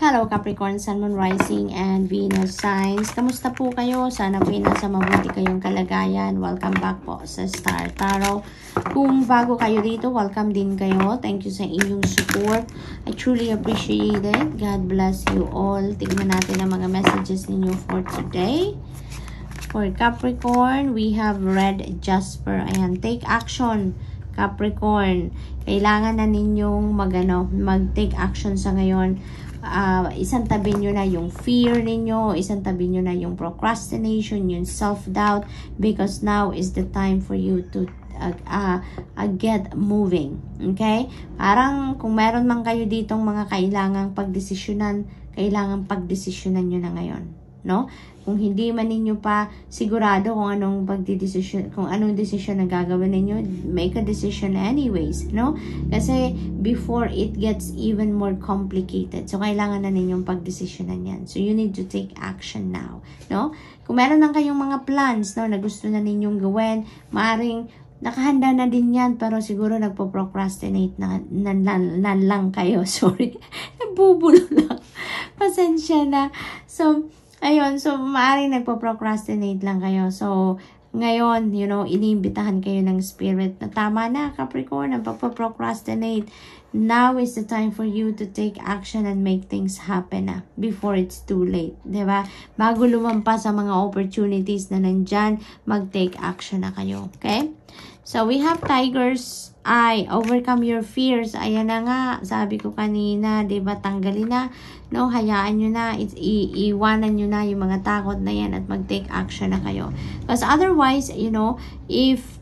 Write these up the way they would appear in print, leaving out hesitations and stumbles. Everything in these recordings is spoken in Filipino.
Hello Capricorn, Sun, Moon, Rising, and Venus signs. Kamusta po kayo? Sana po nasa mabuti kayong kalagayan. Welcome back po sa Star Tarot. Kung bago kayo dito, welcome din kayo. Thank you sa inyong support. I truly appreciate it. God bless you all. Tignan natin ang mga messages ninyo for today. For Capricorn, we have Red Jasper. Ayan, take action. Capricorn, kailangan na ninyong mag-take action sa ngayon. Isang tabi nyo na yung fear ninyo, isang tabi nyo na yung procrastination, yung self-doubt, because now is the time for you to get moving. Okay? Parang kung meron man kayo ditong mga kailangang pagdesisyonan, kailangan pagdesisyonan nyo na ngayon. No? Kung hindi man ninyo pa sigurado kung anong decision na gagawin ninyo, make a decision anyways, no? Kasi before it gets even more complicated. So kailangan na ninyong pagdesisyonan yan. So you need to take action now, no? Kung meron lang kayong mga plans, no, na gusto na ninyong gawin, maaring nakahanda na din yan, pero siguro nagpo-procrastinate na lang kayo. Sorry, nabubulo lang. Pasensya na. So ayun, so maaaring nagpo-procrastinate lang kayo. So, ngayon, you know, iniimbitahan kayo ng spirit na tama na, Capricorn, ang pagpo-procrastinate. Now is the time for you to take action and make things happen na before it's too late. Diba? Bago lumampas sa mga opportunities na nandyan, mag-take action na kayo. Okay? So, we have Tiger's Eye. Overcome your fears. Ayan na nga. Sabi ko kanina, diba, tanggalin na. No, hayaan nyo na. Iwanan nyo na yung mga takot na yan at mag-take action na kayo. Because otherwise, you know, if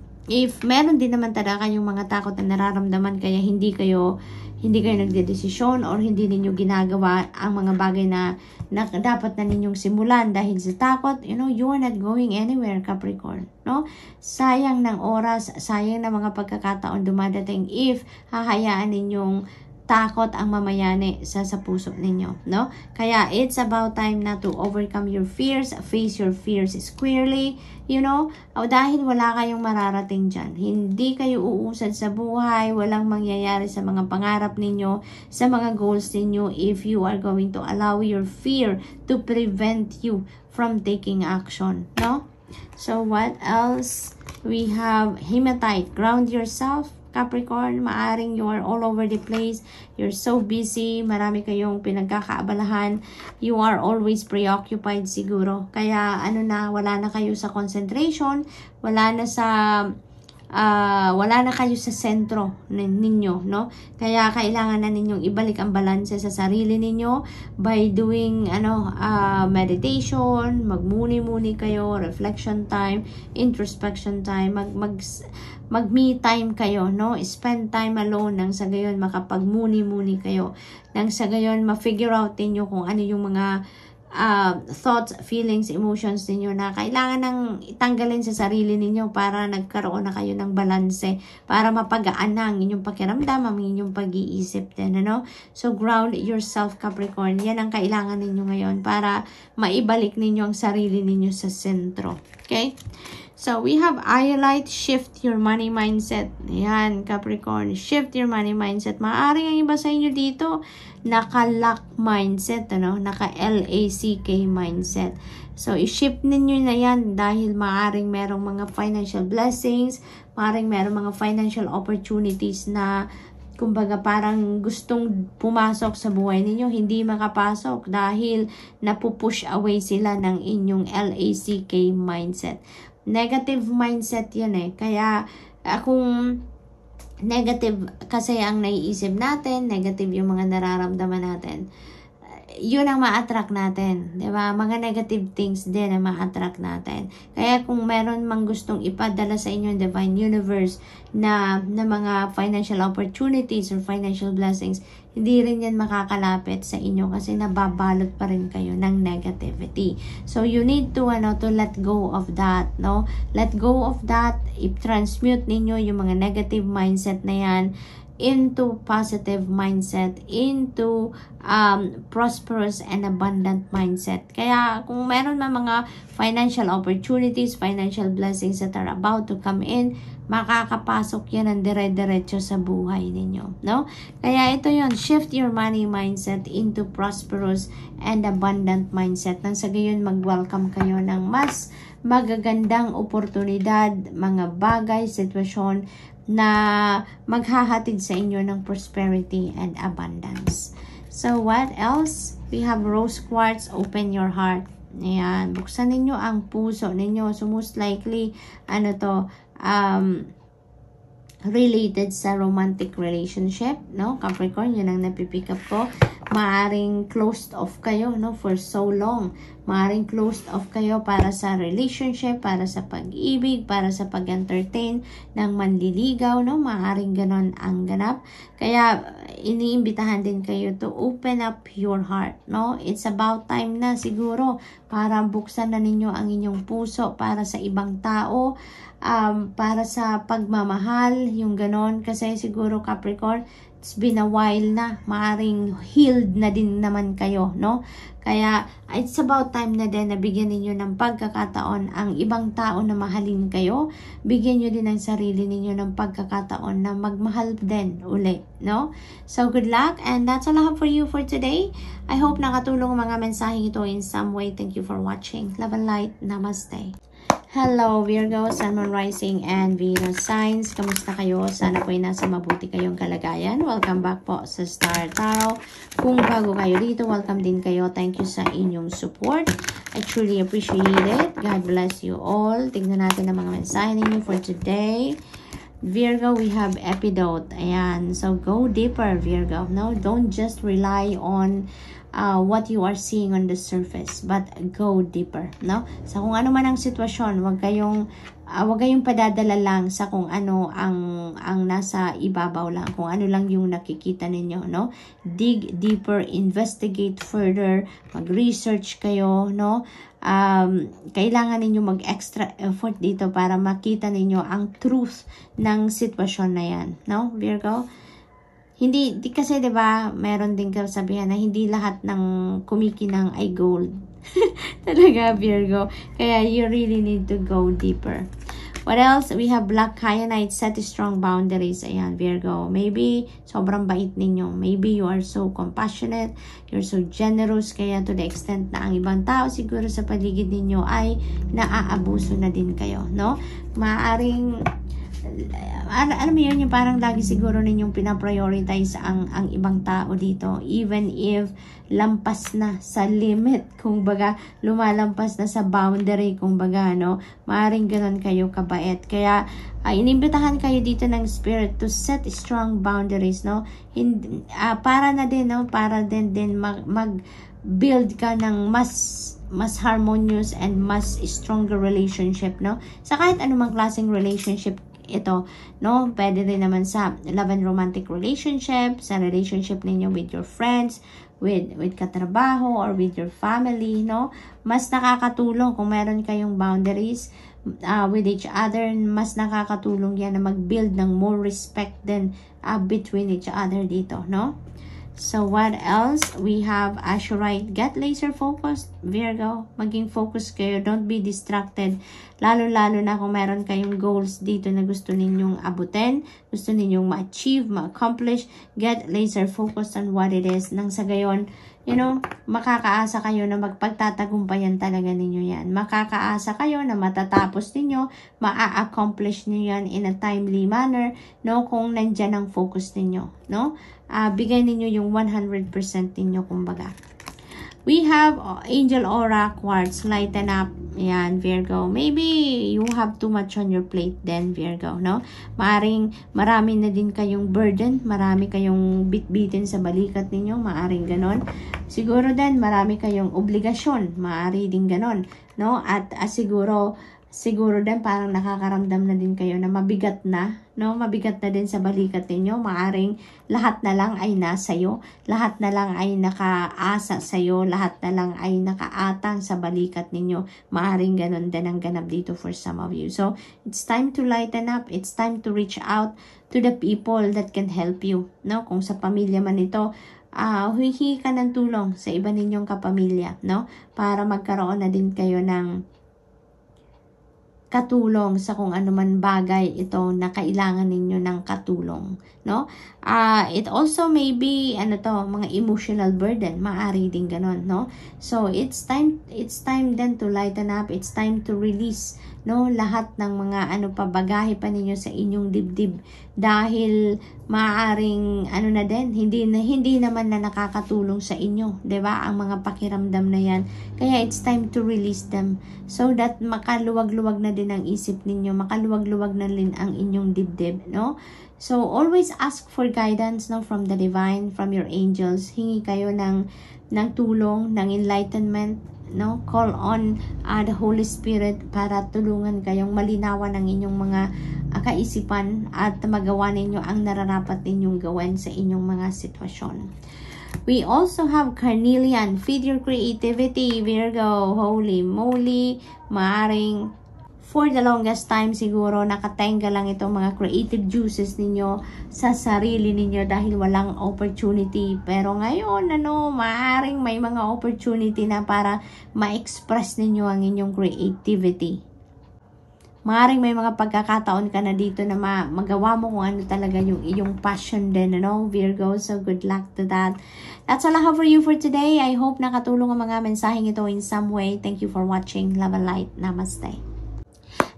meron din naman talaga kayong mga takot na nararamdaman kaya hindi kayo nagdedesisyon or hindi ninyo ginagawa ang mga bagay na dapat na ninyong simulan dahil sa takot, you know, you are not going anywhere, Capricorn, no? Sayang ng oras, sayang ng mga pagkakataon dumadating if hahayaan ninyong takot ang mamayani sa puso ninyo, no? Kaya it's about time na to overcome your fears, face your fears squarely, you know, dahil wala kayong mararating dyan. Hindi kayo uusad sa buhay, walang mangyayari sa mga pangarap ninyo, sa mga goals ninyo if you are going to allow your fear to prevent you from taking action, no? So what else? We have Hematite. Ground yourself, Capricorn. Maaring you are all over the place. You're so busy. Marami kayong pinagkakaabalahan. You are always preoccupied siguro. Kaya wala na kayo sa concentration. Wala na kayo sa sentro ninyo, no? Kaya kailangan na ninyong ibalik ang balanse sa sarili ninyo by doing meditation, magmuni-muni kayo, reflection time, introspection time, mag-me time kayo, no? Spend time alone nang sa gayon makapagmuni-muni kayo. Nang sa gayon ma-figure out niyo kung ano yung mga thoughts, feelings, emotions ninyo na kailangan nang itanggalin sa sarili ninyo para nagkaroon na kayo ng balanse, para mapagaan na ang inyong pakiramdam, ang inyong pag-iisip din, ano? So, ground yourself, Capricorn. Yan ang kailangan ninyo ngayon para maibalik ninyo ang sarili ninyo sa sentro. Okay? So, we have Iolite, shift your money mindset. Ayan, Capricorn, shift your money mindset. Maaring ang iba sa inyo dito, naka-lock mindset, naka-LACK mindset. So, i-shift ninyo na yan dahil maaring merong mga financial blessings, maaring merong mga financial opportunities na kumbaga parang gustong pumasok sa buhay ninyo, hindi makapasok dahil napupush away sila ng inyong LACK mindset. Negative mindset yan eh. Kaya kung negative kasi ang naiisip natin, negative yung mga nararamdaman natin, yun ang ma-attract natin. Diba? Mga negative things din ang ma-attract natin. Kaya kung meron mang gustong ipadala sa inyo yung Divine Universe na mga financial opportunities or financial blessings, hindi rin yan makakalapit sa inyo kasi nababalot pa rin kayo ng negativity. So, you need to let go of that, no? Let go of that. I-transmute ninyo yung mga negative mindset na yan. into positive mindset, into prosperous and abundant mindset. Kaya kung meron man mga financial opportunities, financial blessings that are about to come in, makakapasok yan ng dire-diretso sa buhay ninyo, no? Kaya ito yon, shift your money mindset into prosperous and abundant mindset. Nang sa gayon, mag-welcome kayo ng mas magagandang oportunidad, mga bagay, sitwasyon na maghahatid sa inyo ng prosperity and abundance. So, what else? We have rose quartz, open your heart. Ayan, buksan ninyo ang puso ninyo. So, most likely, related sa romantic relationship, no? Capricorn, yun ang napipick up ko. Maaring closed off kayo, no? For so long. Maaring closed off kayo para sa relationship, para sa pag-ibig, para sa pag-entertain ng manliligaw, no? Maaring ganon ang ganap. Kaya, iniimbitahan din kayo to open up your heart, no? It's about time na siguro para buksan na ninyo ang inyong puso para sa ibang tao, para sa pagmamahal, yung ganon. Kasi siguro Capricorn, it's been a while na, maaring healed na din naman kayo, no? Kaya it's about time na din na bigyan ninyo ng pagkakataon ang ibang tao na mahalin kayo. Bigyan nyo din ang sarili ninyo ng pagkakataon na magmahal din ulit, no? So good luck, and that's all I have for you for today. I hope nakatulong ang mga mensaheng ito in some way. Thank you for watching. Love and light. Namaste. Hello Virgo, Sun, Moon, Rising, and Venus signs. Kamusta kayo? Sana po ay nasa mabuti kayong kalagayan. Welcome back po sa Star Tarot. Kung bago kayo dito, welcome din kayo. Thank you sa inyong support. I truly appreciate it. God bless you all. Tingnan natin ang mga mensahe ninyo for today. Virgo, we have epidote. Ayan. So, go deeper, Virgo. No, don't just rely on what you are seeing on the surface, but go deeper, no? So kung ano man ang sitwasyon, wag kayong padadala lang sa kung ano ang nasa ibabaw lang, kung ano lang yung nakikita ninyo, no? Dig deeper, investigate further, mag-research kayo, no? Kailangan ninyo mag-extra effort dito para makita ninyo ang truth ng sitwasyon na yan, no, Virgo? Hindi kasi 'di ba, meron din kasabihan na hindi lahat ng kumikinang ay gold. Talaga, Virgo. Kaya you really need to go deeper. What else? We have Black Kyanite, set strong boundaries. Ayan, Virgo. Maybe sobrang bait ninyo. Maybe you are so compassionate, you're so generous, kaya to the extent na ang ibang tao siguro sa paligid ninyo ay naaabuso na din kayo, no? Maaring alam mo yun, yung parang lagi siguro ninyong pinaprioritize ang ibang tao dito, even if lampas na sa limit, kung baga lumalampas na sa boundary, kung baga, no? Maaring ganon kayo kabait. Kaya inimbitahan kayo dito ng spirit to set strong boundaries, no? Para na din, no? Para din mag-build ka ng mas harmonious and mas stronger relationship, no? Sa kahit anumang klaseng relationship ito, no? Pwede rin naman sa love and romantic relationship, sa relationship ninyo with your friends, with katrabaho, or with your family, no? Mas nakakatulong kung meron kayong boundaries with each other. Mas nakakatulong yan na mag-build ng more respect din between each other dito, no? So, what else? We have Azurite. Get laser focused, Virgo. Maging focus kayo. Don't be distracted. Lalo-lalo na kung meron kayong goals dito na gusto ninyong abutin, gusto ninyong ma-achieve, ma-accomplish. Get laser focused on what it is. Nang sa gayon, you know, makakaasa kayo na magpagtatagumpayan talaga ninyo yan. Makakaasa kayo na matatapos ninyo, ma-accomplish ninyo yan in a timely manner, no? Kung nandyan ang focus ninyo, no? Bigay ninyo yung 100% ninyo, kumbaga. We have Angel Aura Quartz, lighten up. Ayan, Virgo. Maybe you have too much on your plate then, Virgo, no? Maaring marami na din kayong burden, marami kayong bitbitin sa balikat ninyo, maaring ganon. Siguro din marami kayong obligasyon, maari din ganon, no? At siguro siguro din parang nakakaramdam na din kayo na mabigat na, no? Mabigat na din sa balikat ninyo. Maaring lahat na lang ay nasayo, lahat na lang ay nakaasa sa'yo, lahat na lang ay nakaatang sa balikat ninyo. Maaring ganun din ang ganap dito for some of you. So, it's time to lighten up. It's time to reach out to the people that can help you, no? Kung sa pamilya man ito, humihingi ka ng tulong sa iba ninyong kapamilya, no? Para magkaroon na din kayo ng katulong sa kung ano man bagay ito na kailangan ninyo ng katulong, no? It also may be mga emotional burden, maari din ganon, no? So it's time then to lighten up. It's time to release, no, lahat ng mga bagahe pa ninyo sa inyong dibdib, dahil maaring na din hindi naman na nakakatulong sa inyo, 'di ba? Ang mga pakiramdam na 'yan. Kaya it's time to release them so that makaluwag-luwag na din ang isip ninyo, makaluwag-luwag na din ang inyong dibdib, no? So always ask for guidance, no, from the divine, from your angels. Hingi kayo ng tulong, ng enlightenment, no? Call on the Holy Spirit para tulungan kayong malinawan ang inyong mga kaisipan at magawa ninyo ang nararapat ninyong gawin sa inyong mga sitwasyon. We also have Carnelian. Feed your creativity, Virgo. Holy moly, maaring for the longest time siguro nakatenga lang itong mga creative juices ninyo sa sarili ninyo dahil walang opportunity. Pero ngayon, maaring may mga opportunity na para ma-express ninyo ang inyong creativity. Maaring may mga pagkakataon ka na dito na magawa mo kung ano talaga yung iyong passion din, Virgo. So, good luck to that. That's all I have for you for today. I hope nakatulong ang mga mensaheng ito in some way. Thank you for watching. Love and light. Namaste.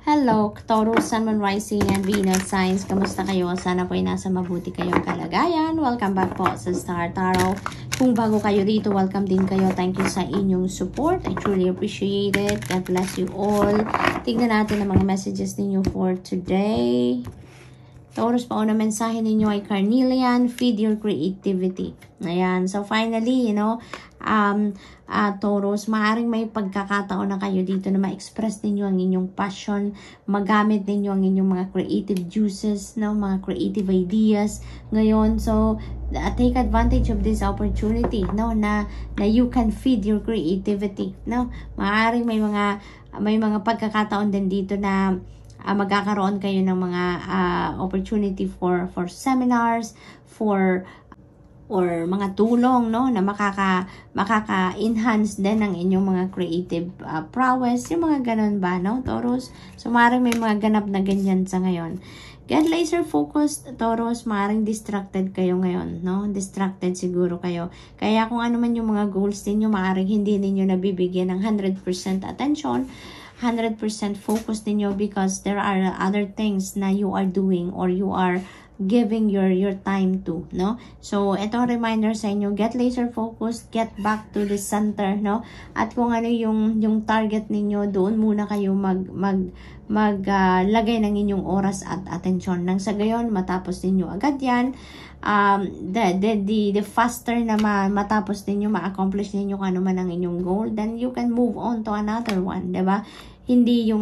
Hello, Taurus, Sun, Moon, Rising, and Venus signs. Kamusta kayo? Sana po ay nasa mabuti kayong kalagayan. Welcome back po sa Star Tarot. Kung bago kayo dito, welcome din kayo. Thank you sa inyong support. I truly appreciate it. God bless you all. Tignan natin ang mga messages ninyo for today. Taurus, pauna mensahe ninyo ay Carnelian, feed your creativity. Ayan. So, finally, Taurus, maaring may pagkakataon na kayo dito na ma-express ninyo ang inyong passion, magamit ninyo ang inyong mga creative juices, mga creative ideas ngayon. So, take advantage of this opportunity, na you can feed your creativity, Maaring may mga pagkakataon din dito na magkakaroon kayo ng mga opportunity for seminars, or mga tulong, na makaka-enhance din ng inyong mga creative prowess, yung mga ganun ba, Taurus? So, maaaring may mga ganap na ganyan sa ngayon. Get laser focused, Taurus. Maaaring distracted kayo ngayon, Distracted siguro kayo. Kaya kung ano man yung mga goals ninyo, maaaring hindi ninyo nabibigyan ng 100% attention, 100% focus ninyo because there are other things na you are doing or you are giving your time to, So, ito reminder sa inyo, get laser focused, get back to the center, At kung ano yung target ninyo, doon muna kayo maglagay ng inyong oras at atensyon. Nang sa gayon, matapos ninyo agad yan. The faster na matapos ninyo, ma-accomplish ninyo kung ano man ang inyong goal, then you can move on to another one, diba? Hindi yung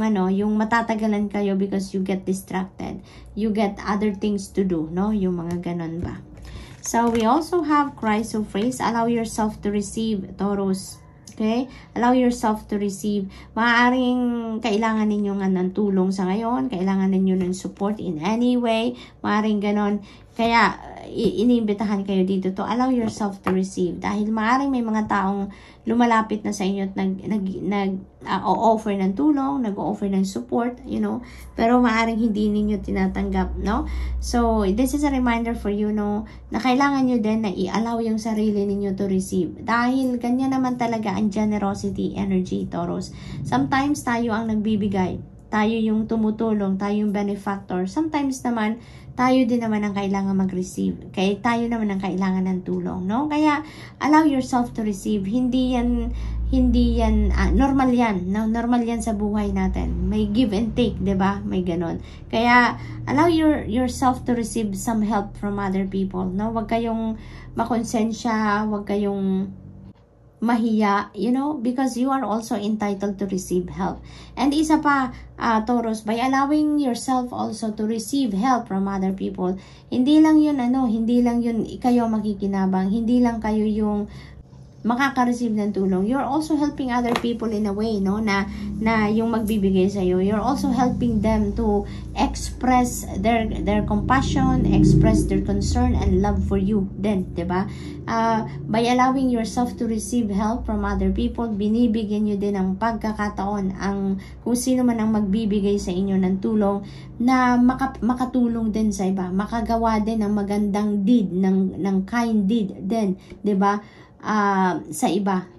matatagalan kayo because you get distracted. You get other things to do, Yung mga ganon ba. So, we also have Chrysoprase. Allow yourself to receive, Taurus. Okay? Allow yourself to receive. Maaaring kailangan ninyo ng tulong sa ngayon. Kailangan ninyo ng support in any way. Maaaring ganon. Kaya, iniimbitahan kayo dito to allow yourself to receive. Dahil maaaring may mga taong lumalapit na sa inyo at nag-offer ng tulong, nag-offer ng support, pero maaaring hindi ninyo tinatanggap, So, this is a reminder for you, na kailangan nyo din na i-allow yung sarili ninyo to receive. Dahil ganyan naman talaga ang generosity energy, Taurus. Sometimes tayo ang nagbibigay. Tayo yung tumutulong, tayo yung benefactor. Sometimes naman, tayo din naman ang kailangan mag-receive. Kaya tayo naman ang kailangan ng tulong, Kaya, allow yourself to receive. Hindi yan, normal yan. Normal yan sa buhay natin. May give and take, diba? May ganon. Kaya, allow yourself to receive some help from other people, Huwag kayong makonsensya, huwag kayong mahiya, because you are also entitled to receive help. And isa pa, Taurus, by allowing yourself also to receive help from other people, hindi lang yun kayo makikinabang, hindi lang kayo yung makaka-receive ng tulong. You're also helping other people in a way, na yung magbibigay sa iyo. You're also helping them to express their compassion, express their concern and love for you then, 'di ba? By allowing yourself to receive help from other people, binibigyan niyo din ng pagkakataon ang kung sino man ang magbibigay sa inyo ng tulong na makatulong din sa iba, makagawa din ng magandang deed, ng kind deed din, 'di ba? Sa iba,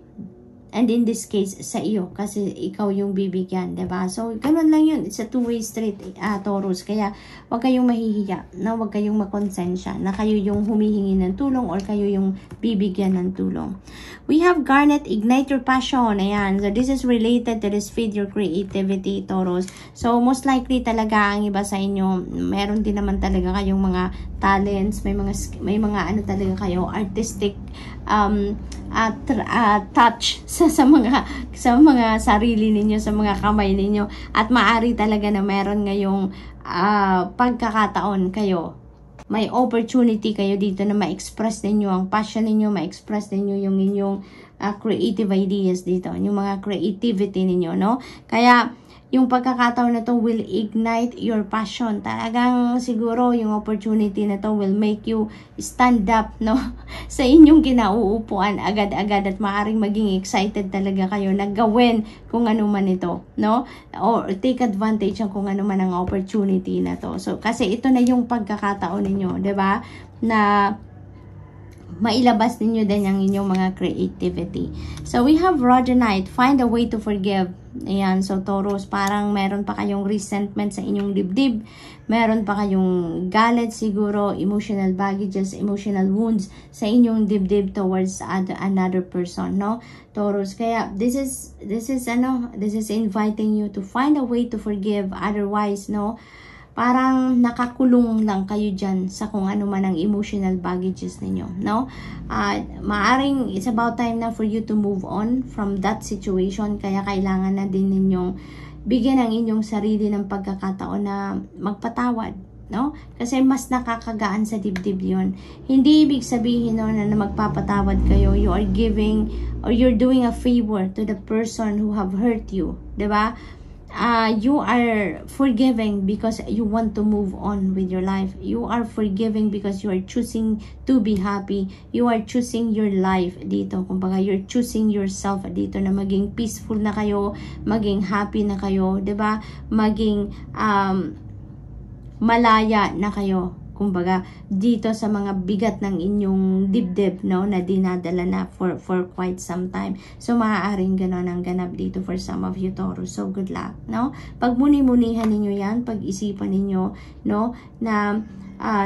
and in this case sa iyo, kasi ikaw yung bibigyan, diba? So ganun lang yun, it's a two-way street, Taurus. Kaya wag kayong mahihiya, wag kayong makonsensya na kayo yung humihingi ng tulong or kayo yung bibigyan ng tulong. We have Garnet, ignite your passion. Ayan, so this is related to this feed your creativity, Taurus. So most likely talaga ang iba sa inyo, meron din naman talaga kayong mga talents, may mga ano talaga kayo, artistic touch sa mga sarili ninyo, sa mga kamay ninyo, at maaari talaga na meron ngayong pagkakataon kayo, may opportunity kayo dito na ma-express ninyo ang passion ninyo, ma-express ninyo yung inyong creative ideas dito, yung mga creativity ninyo, no? Kaya yung pagkakataon na to will ignite your passion. Talagang siguro yung opportunity na to will make you stand up, no? Sa inyong kinauupuan agad-agad, at maaring maging excited talaga kayo na gawin kung ano man ito, no? Or take advantage ng kung ano man ang opportunity na to. So kasi ito na yung pagkakataon ninyo, 'di ba? Na mailabas ninyo din ang inyong mga creativity. So we have Rhodonite, find a way to forgive. Ayan, so Taurus, parang meron pa kayong resentment sa inyong dibdib, meron pa kayong galit siguro, emotional baggages, emotional wounds sa inyong dibdib towards another person, no? Taurus, kaya this is inviting you to find a way to forgive. Otherwise, no, parang nakakulong lang kayo dyan sa kung ano man ang emotional baggages ninyo, no? Maaring it's about time na for you to move on from that situation, kaya kailangan na din ninyong bigyan ang inyong sarili ng pagkakataon na magpatawad, no? Kasi mas nakakagaan sa dibdib yun. Hindi ibig sabihin no, na magpapatawad kayo, you are giving or you're doing a favor to the person who have hurt you, diba? You are forgiving because you want to move on with your life. You are forgiving because you are choosing to be happy. You are choosing your life dito. Kumbaga, you're choosing yourself dito na maging peaceful na kayo, maging happy na kayo, 'di ba? Maging malaya na kayo. Kumbaga, dito sa mga bigat ng inyong dibdib, no, na dinadala na for quite some time. So, maaaring gano'n ang ganap dito for some of you, Taurus. So, good luck, no? Pagmuni-munihan ninyo yan, pag-isipan ninyo, no, na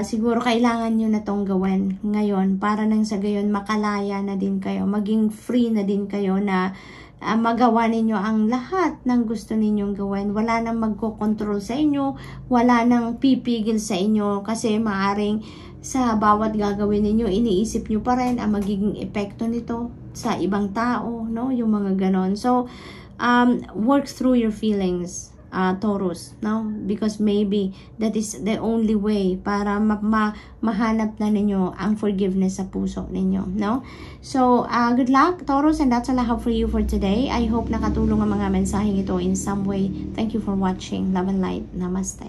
siguro kailangan nyo na tong gawin ngayon para nang sa gayon makalaya na din kayo, maging free na din kayo na magawa ninyo ang lahat ng gusto ninyong gawin. Wala nang magko-control sa inyo, wala nang pipigil sa inyo, kasi maaring sa bawat gagawin ninyo, iniisip nyo pa rin ang magiging epekto nito sa ibang tao, no? Yung mga ganon. So, work through your feelings, Taurus, no? Because maybe that is the only way para mahanap na ninyo ang forgiveness sa puso ninyo, no? So, good luck, Taurus, and that's all I have for you for today. I hope nakatulong ang mga mensaheng ito in some way. Thank you for watching. Love and light. Namaste.